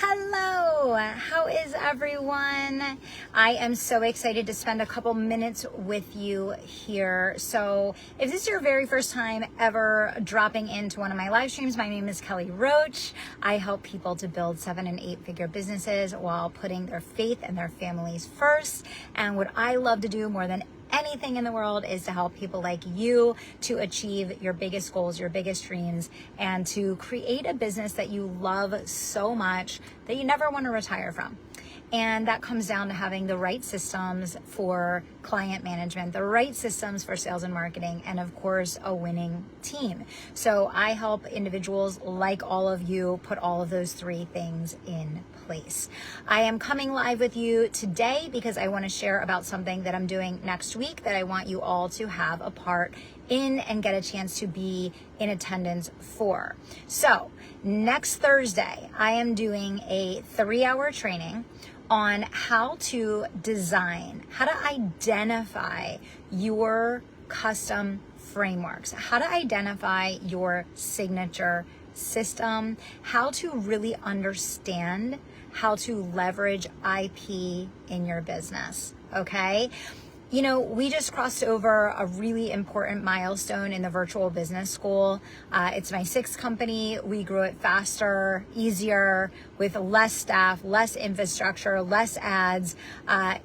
Hello, how is everyone? I am so excited to spend a couple minutes with you here. So if this is your very first time ever dropping into one of my live streams, my name is Kelly Roach. I help people to build 7- and 8-figure businesses while putting their faith and their families first. And what I love to do more than anything in the world is to help people like you to achieve your biggest goals, your biggest dreams, and to create a business that you love so much that you never want to retire from. And that comes down to having the right systems for client management, the right systems for sales and marketing, and of course, a winning team. So I help individuals like all of you put all of those three things in place. I am coming live with you today because I want to share about something that I'm doing next week that I want you all to have a part in and get a chance to be in attendance for. So next Thursday, I am doing a 3-hour training on how to design, how to identify your custom frameworks, how to identify your signature system, how to really understand how to leverage IP in your business, okay? You know, we just crossed over a really important milestone in the virtual business school. It's my 6th company. We grew it faster, easier, with less staff, less infrastructure, less ads,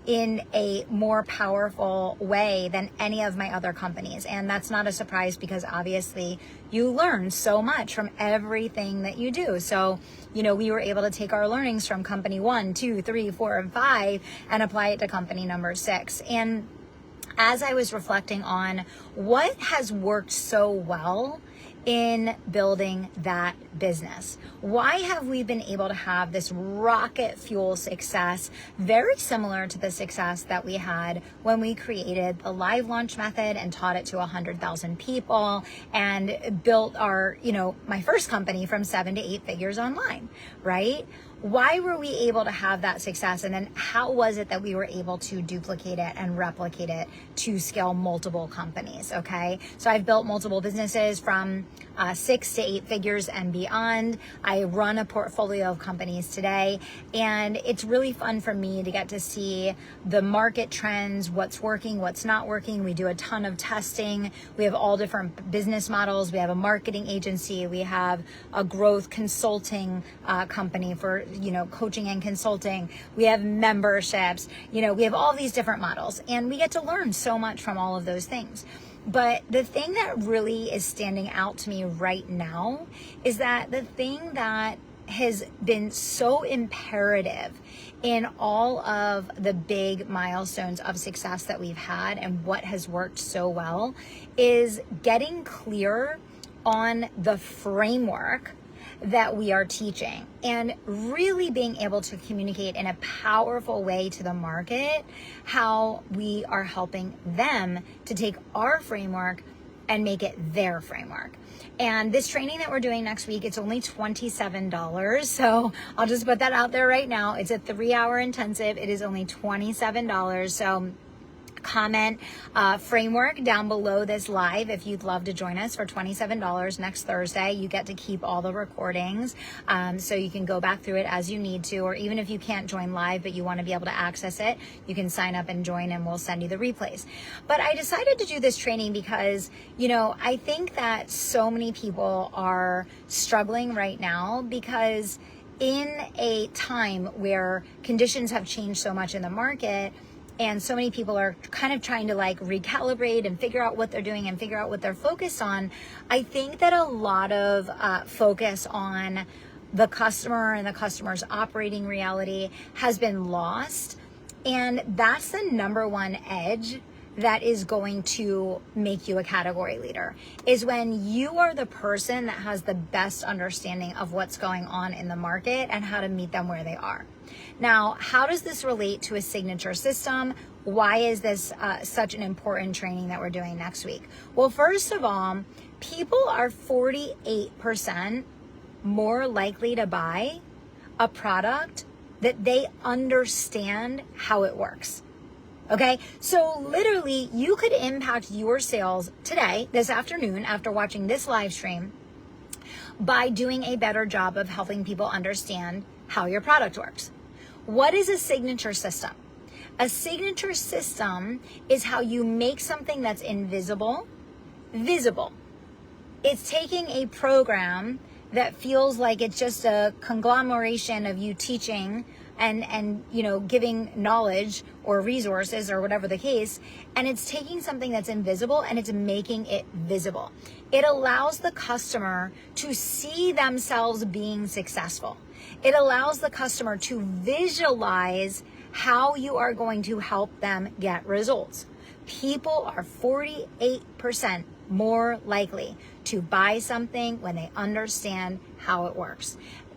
in a more powerful way than any of my other companies. And that's not a surprise because obviously you learn so much from everything that you do. So, you know, we were able to take our learnings from company 1, 2, 3, 4, and 5 and apply it to company number 6. And as I was reflecting on what has worked so well in building that business, why have we been able to have this rocket fuel success, very similar to the success that we had when we created the live launch method and taught it to 100,000 people and built our, my first company from 7 to 8 figures online, right? Why were we able to have that success? And then how was it that we were able to duplicate it and replicate it to scale multiple companies? Okay. So I've built multiple businesses from 6 to 8 figures and beyond. I run a portfolio of companies today, and it's really fun for me to get to see the market trends, what's working, what's not working. We do a ton of testing. We have all different business models. We have a marketing agency. We have a growth consulting company for coaching and consulting. We have memberships, we have all these different models, and we get to learn so much from all of those things. But the thing that really is standing out to me right now is that the thing that has been so imperative in all of the big milestones of success that we've had and what has worked so well is getting clear on the framework that we are teaching and really being able to communicate in a powerful way to the market how we are helping them to take our framework and make it their framework. And this training that we're doing next week, it's only $27. So I'll just put that out there right now. It's a 3-hour intensive. It is only $27. So comment framework down below this live if you'd love to join us for $27 next Thursday. You get to keep all the recordings, so you can go back through it as you need to, or even if you can't join live but you want to be able to access it, you can sign up and join and we'll send you the replays. But I decided to do this training because I think that so many people are struggling right now because in a time where conditions have changed so much in the market, and so many people are kind of trying to recalibrate and figure out what they're doing and figure out what they're focused on. I think that a lot of focus on the customer and the customer's operating reality has been lost. And that's the number one edge that is going to make you a category leader, is when you are the person that has the best understanding of what's going on in the market and how to meet them where they are. Now, how does this relate to a signature system? Why is this such an important training that we're doing next week? Well, first of all, people are 48% more likely to buy a product that they understand how it works. Okay, so literally you could impact your sales today, this afternoon, after watching this live stream, by doing a better job of helping people understand how your product works. What is a signature system? A signature system is how you make something that's invisible visible. It's taking a program that feels like it's just a conglomeration of you teaching and giving knowledge or resources or whatever the case, and it's taking something that's invisible and it's making it visible. It allows the customer to see themselves being successful. It allows the customer to visualize how you are going to help them get results. People are 48% more likely to buy something when they understand how it works.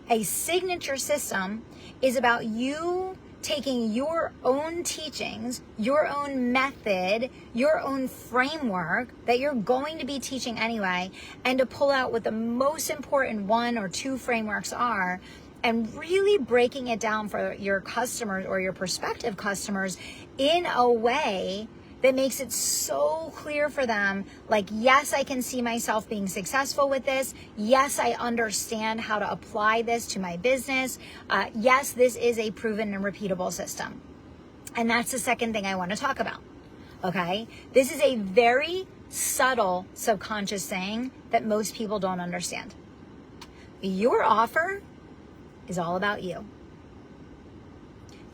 A signature system is about you taking your own teachings, your own method, your own framework that you're going to be teaching anyway, and to pull out what the most important one or two frameworks are, and really breaking it down for your customers or your prospective customers in a way that makes it so clear for them, like, yes, I can see myself being successful with this. Yes, I understand how to apply this to my business. Yes, this is a proven and repeatable system. And that's the second thing I want to talk about, okay? This is a very subtle subconscious thing that most people don't understand. Your offer is all about you.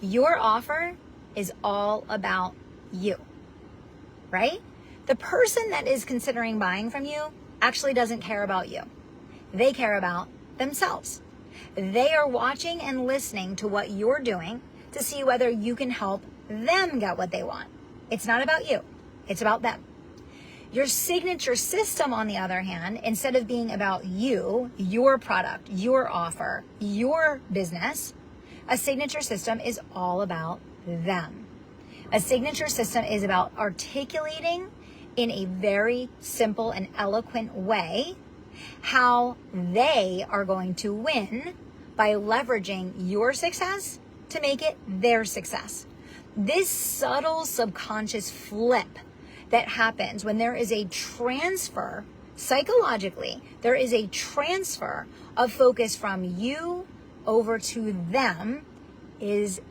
Your offer is all about you. Right? The person that is considering buying from you actually doesn't care about you. They care about themselves. They are watching and listening to what you're doing to see whether you can help them get what they want. It's not about you. It's about them. Your signature system, on the other hand, instead of being about you, your product, your offer, your business, a signature system is all about them. A signature system is about articulating in a very simple and eloquent way how they are going to win by leveraging your success to make it their success. This subtle subconscious flip that happens when there is a transfer, psychologically, there is a transfer of focus from you over to them is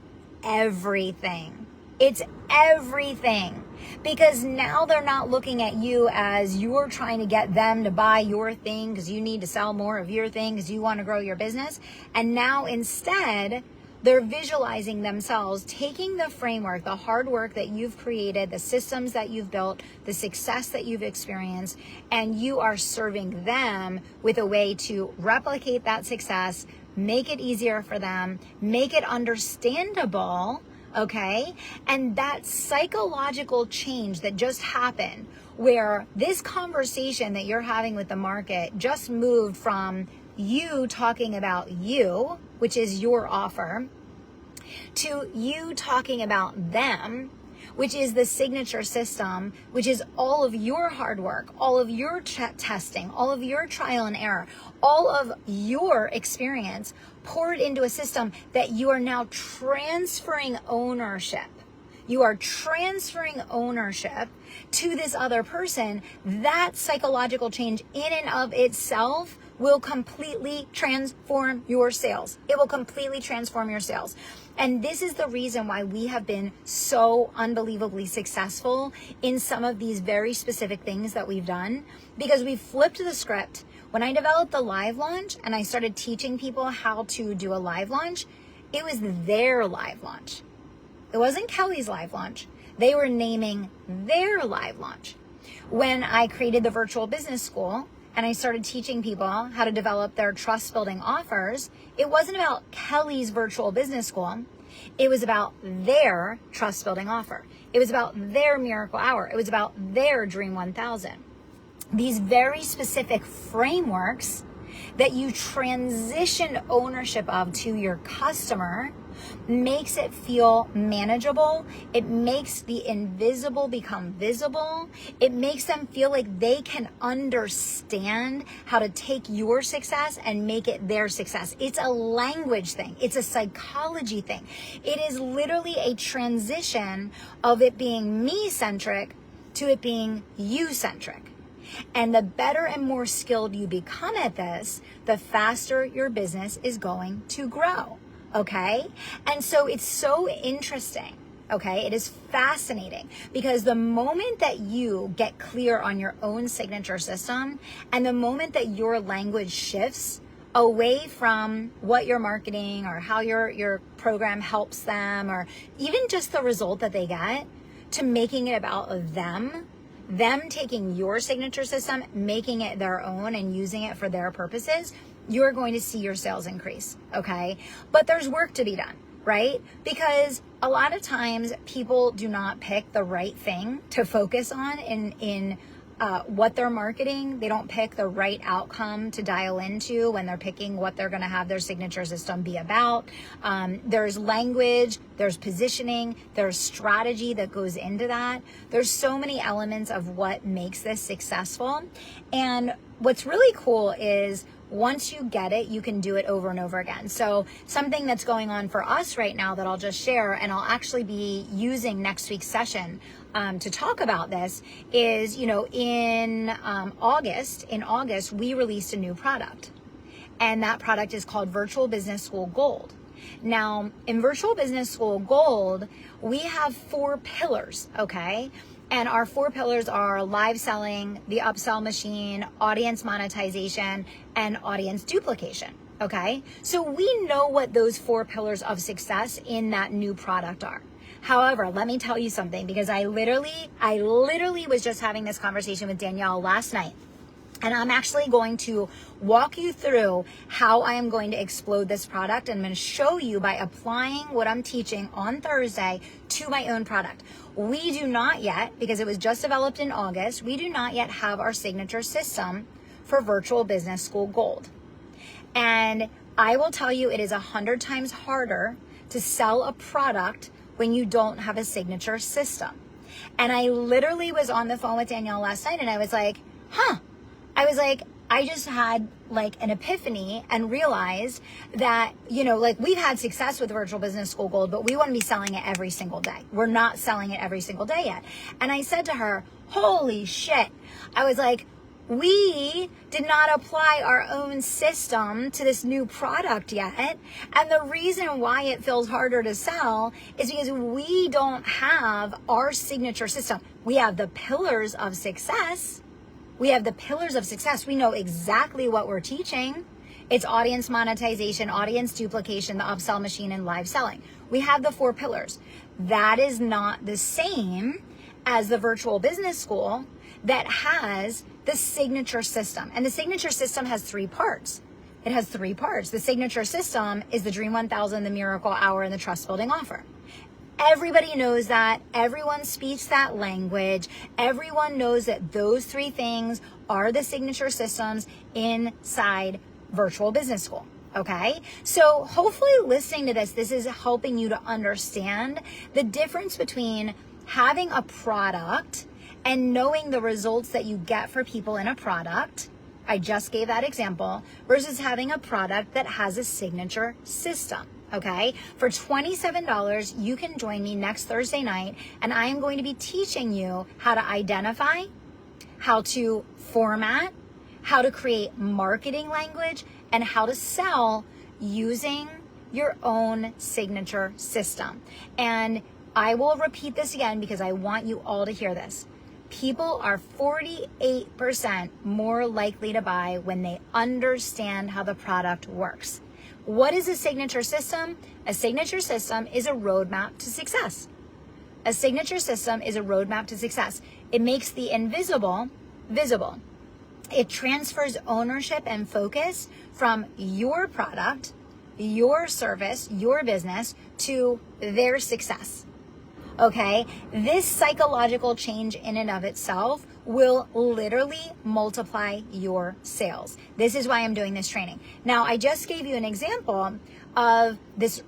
everything. It's everything, because now they're not looking at you as you're trying to get them to buy your thing because you need to sell more of your thing because you want to grow your business. And now instead, they're visualizing themselves taking the framework, the hard work that you've created, the systems that you've built, the success that you've experienced, and you are serving them with a way to replicate that success, make it easier for them, make it understandable. Okay? And that psychological change that just happened, where this conversation that you're having with the market just moved from you talking about you, which is your offer, to you talking about them, which is the signature system, which is all of your hard work, all of your testing, all of your trial and error, all of your experience poured into a system that you are now transferring ownership. You are transferring ownership to this other person. That psychological change in and of itself will completely transform your sales. It will completely transform your sales. And this is the reason why we have been so unbelievably successful in some of these very specific things that we've done, because we flipped the script. When I developed the live launch and I started teaching people how to do a live launch, it was their live launch. It wasn't Kelly's live launch. They were naming their live launch. When I created the virtual business school and I started teaching people how to develop their trust building offers, it wasn't about Kelly's virtual business school. It was about their trust building offer. It was about their miracle hour. It was about their Dream 1000. These very specific frameworks that you transition ownership of to your customer makes it feel manageable. It makes the invisible become visible. It makes them feel like they can understand how to take your success and make it their success. It's a language thing. It's a psychology thing. It is literally a transition of it being me-centric to it being you-centric. And the better and more skilled you become at this, the faster your business is going to grow. Okay? And so it's so interesting. Okay, it is fascinating because the moment that you get clear on your own signature system and the moment that your language shifts away from what you're marketing or how your program helps them or even just the result that they get to making it about them taking your signature system, making it their own and using it for their purposes, you're going to see your sales increase. Okay, but there's work to be done. Right? Because a lot of times people do not pick the right thing to focus on in what they're marketing. They don't pick the right outcome to dial into when they're picking what they're going to have their signature system be about. There's language, there's positioning, there's strategy that goes into that. There's so many elements of what makes this successful. And what's really cool is once you get it, you can do it over and over again. So something that's going on for us right now that I'll just share, and I'll actually be using next week's session to talk about this is, in August, we released a new product. And that product is called Virtual Business School Gold. Now, in Virtual Business School Gold, we have 4 pillars, okay? And our 4 pillars are live selling, the upsell machine, audience monetization, and audience duplication. Okay. So we know what those 4 pillars of success in that new product are. However, let me tell you something, because I literally was just having this conversation with Danielle last night. And I'm actually going to walk you through how I am going to explode this product. And I'm going to show you by applying what I'm teaching on Thursday to my own product. We do not yet, because it was just developed in August, we do not yet have our signature system for Virtual Business School Gold. And I will tell you, it is 100 times harder to sell a product when you don't have a signature system. And I literally was on the phone with Danielle last night and I was like, I just had like an epiphany and realized that, we've had success with Virtual Business School Gold, but we want to be selling it every single day. We're not selling it every single day yet. And I said to her, holy shit. I was like, we did not apply our own system to this new product yet. And the reason why it feels harder to sell is because we don't have our signature system. We have the pillars of success. We know exactly what we're teaching. It's audience monetization, audience duplication, the upsell machine, and live selling. We have the 4 pillars. That is not the same as the Virtual Business School that has the signature system. And the signature system has 3 parts. It has 3 parts. The signature system is the Dream 1000, the Miracle Hour, and the Trust Building Offer. Everybody knows that. Everyone speaks that language. Everyone knows that those 3 things are the signature systems inside Virtual Business School. Okay? So hopefully listening to this is helping you to understand the difference between having a product and knowing the results that you get for people in a product. I just gave that example, versus having a product that has a signature system. Okay, for $27, you can join me next Thursday night, and I am going to be teaching you how to identify, how to format, how to create marketing language, and how to sell using your own signature system. And I will repeat this again because I want you all to hear this. People are 48% more likely to buy when they understand how the product works. What is a signature system? A signature system is a roadmap to success. A signature system is a roadmap to success. It makes the invisible visible. It transfers ownership and focus from your product, your service, your business to their success. Okay? This psychological change in and of itself will literally multiply your sales. This is why I'm doing this training. Now, I just gave you an example of this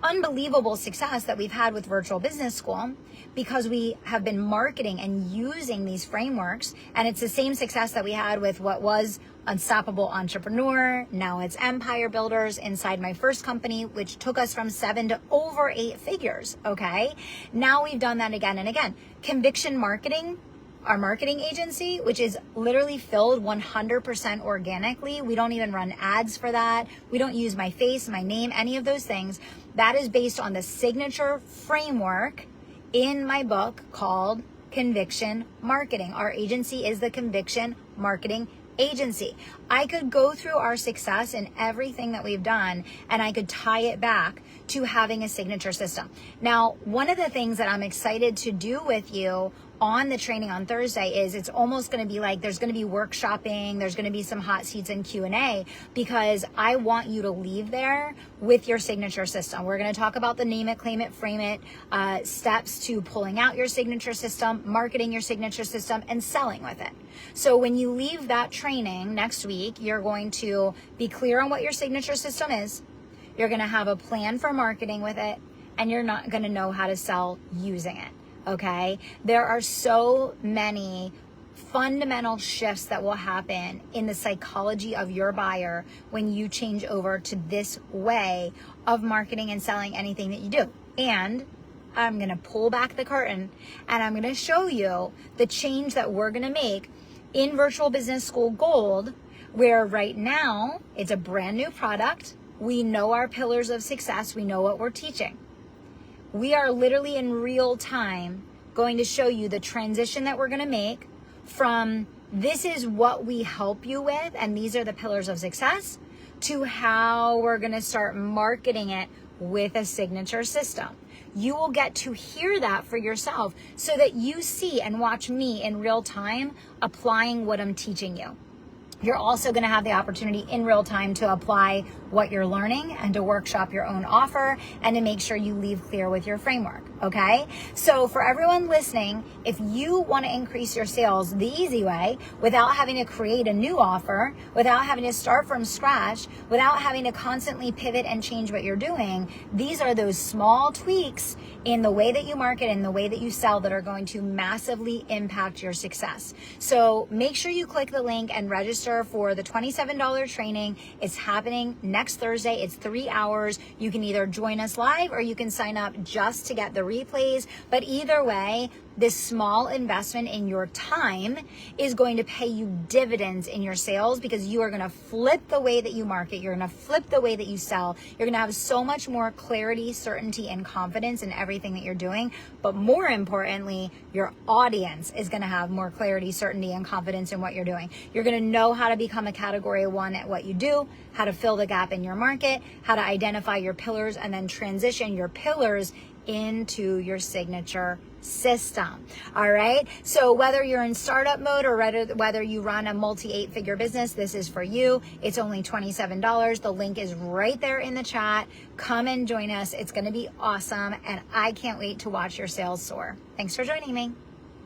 unbelievable success that we've had with Virtual Business School because we have been marketing and using these frameworks. And it's the same success that we had with what was Unstoppable Entrepreneur. Now it's Empire Builders inside my first company, which took us from 7 to over 8 figures. Okay. Now we've done that again and again. Conviction marketing. our marketing agency, which is literally filled 100% organically. We don't even run ads for that. We don't use my face, my name, any of those things. That is based on the signature framework in my book called Conviction Marketing. Our agency is the Conviction Marketing Agency. I could go through our success and everything that we've done, and I could tie it back to having a signature system. Now, one of the things that I'm excited to do with you on the training on Thursday is it's almost going to be like there's going to be workshopping, there's going to be some hot seats and Q&A, because I want you to leave there with your signature system. We're going to talk about the name it, claim it, frame it, steps to pulling out your signature system, marketing your signature system, and selling with it. So when you leave that training next week, you're going to be clear on what your signature system is. You're going to have a plan for marketing with it, and you're not going to know how to sell using it. Okay, there are so many fundamental shifts that will happen in the psychology of your buyer when you change over to this way of marketing and selling anything that you do. And I'm going to pull back the curtain and I'm going to show you the change that we're going to make in Virtual Business School Gold, where right now it's a brand new product. We know our pillars of success. We know what we're teaching. We are literally in real time going to show you the transition that we're going to make from this is what we help you with, and these are the pillars of success, to how we're going to start marketing it with a signature system. You will get to hear that for yourself so that you see and watch me in real time applying what I'm teaching you. You're also going to have the opportunity in real time to apply what you're learning and to workshop your own offer and to make sure you leave clear with your framework. Okay. So for everyone listening, if you want to increase your sales the easy way without having to create a new offer, without having to start from scratch, without having to constantly pivot and change what you're doing, these are those small tweaks in the way that you market and the way that you sell that are going to massively impact your success. So make sure you click the link and register for the $27 training. It's happening next Thursday. It's 3 hours. You can either join us live or you can sign up just to get the replays. But either way, this small investment in your time is going to pay you dividends in your sales, because you are going to flip the way that you market. You're going to flip the way that you sell. You're going to have so much more clarity, certainty, and confidence in everything that you're doing. But more importantly, your audience is going to have more clarity, certainty, and confidence in what you're doing. You're going to know how to become a category 1 at what you do, how to fill the gap in your market, how to identify your pillars, and then transition your pillars into your signature system. All right. So whether you're in startup mode or whether you run a multi 8-figure business, this is for you. It's only $27. The link is right there in the chat. Come and join us. It's going to be awesome. And I can't wait to watch your sales soar. Thanks for joining me.